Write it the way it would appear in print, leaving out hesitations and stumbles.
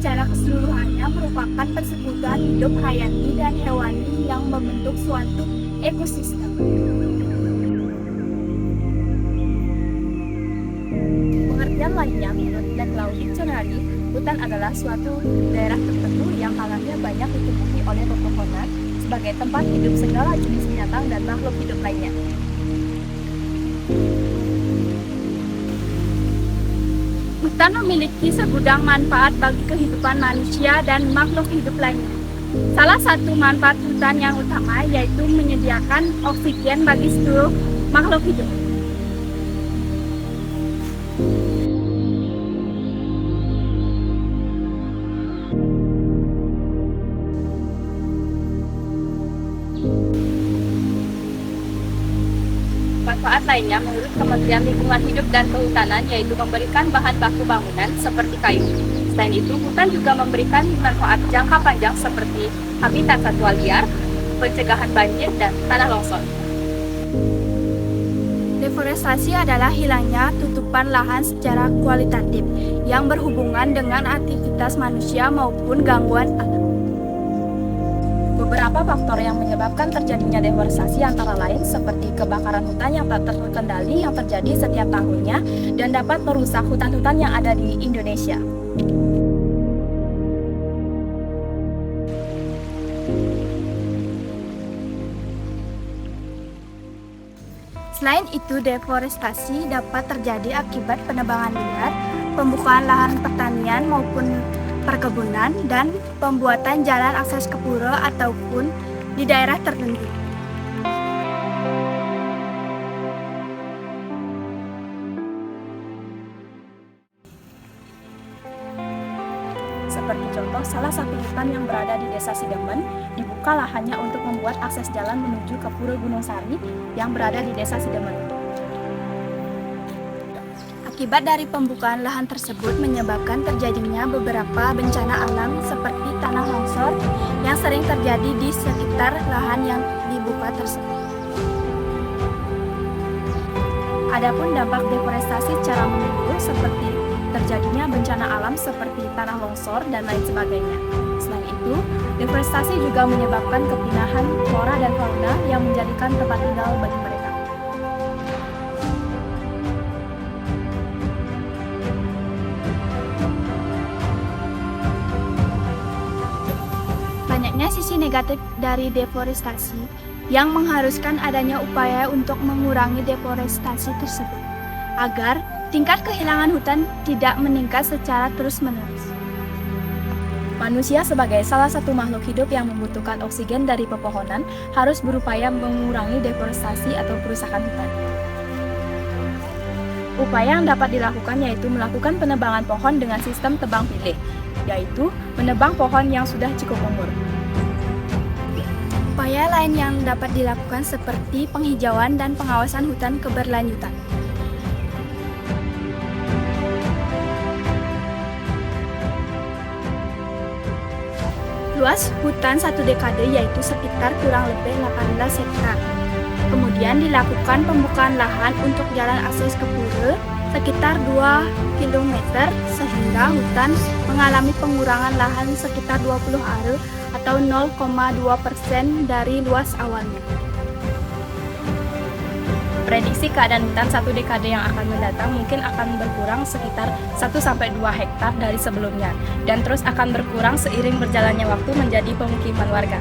secara keseluruhannya merupakan persetujuan hidup hayati dan hewani yang membentuk suatu ekosistem. Pengertian lainnya menurut Black Dictionary, hutan adalah suatu daerah tertentu yang alamnya banyak ditumbuhi oleh pepohonan sebagai tempat hidup segala jenis binatang dan makhluk hidup lainnya. Hutan memiliki segudang manfaat bagi kehidupan manusia dan makhluk hidup lainnya. Salah satu manfaat hutan yang utama yaitu menyediakan oksigen bagi seluruh makhluk hidup. Manfaat lainnya menurut Kementerian Lingkungan Hidup dan Kehutanan yaitu memberikan bahan baku bangunan seperti kayu. Selain itu, hutan juga memberikan manfaat jangka panjang seperti habitat satwa liar, pencegahan banjir, dan tanah longsor. Deforestasi adalah hilangnya tutupan lahan secara kualitatif yang berhubungan dengan aktivitas manusia maupun gangguan alam. Beberapa faktor yang menyebabkan terjadinya deforestasi antara lain seperti kebakaran hutan yang tak terkendali yang terjadi setiap tahunnya dan dapat merusak hutan-hutan yang ada di Indonesia. Selain itu, deforestasi dapat terjadi akibat penebangan liar, pembukaan lahan pertanian maupun perkebunan, dan pembuatan jalan akses ke pura ataupun di daerah tertentu. Seperti contoh, salah satu hutan yang berada di Desa Sidemen dibuka lahannya untuk membuat akses jalan menuju ke Pura Gunung Sari yang berada di Desa Sidemen. Akibat dari pembukaan lahan tersebut menyebabkan terjadinya beberapa bencana alam seperti tanah longsor yang sering terjadi di sekitar lahan yang dibuka tersebut. Adapun dampak deforestasi secara menyeluruh seperti terjadinya bencana alam seperti tanah longsor dan lain sebagainya. Selain itu, deforestasi juga menyebabkan kepinahan flora dan fauna yang menjadikan tempat tinggal bagi mereka. Banyaknya sisi negatif dari deforestasi yang mengharuskan adanya upaya untuk mengurangi deforestasi tersebut agar tingkat kehilangan hutan tidak meningkat secara terus-menerus. Manusia sebagai salah satu makhluk hidup yang membutuhkan oksigen dari pepohonan harus berupaya mengurangi deforestasi atau kerusakan hutan. Upaya yang dapat dilakukan yaitu melakukan penebangan pohon dengan sistem tebang pilih, yaitu menebang pohon yang sudah cukup umur. Upaya lain yang dapat dilakukan seperti penghijauan dan pengawasan hutan keberlanjutan. Luas hutan satu dekade yaitu sekitar kurang lebih 18 hektar. Kemudian dilakukan pembukaan lahan untuk jalan akses ke pura sekitar 2 km sehingga hutan mengalami pengurangan lahan sekitar 20 are atau 0,2% dari luas awalnya. Prediksi keadaan hutan satu dekade yang akan mendatang mungkin akan berkurang sekitar 1-2 hektar dari sebelumnya dan terus akan berkurang seiring berjalannya waktu menjadi pemukiman warga.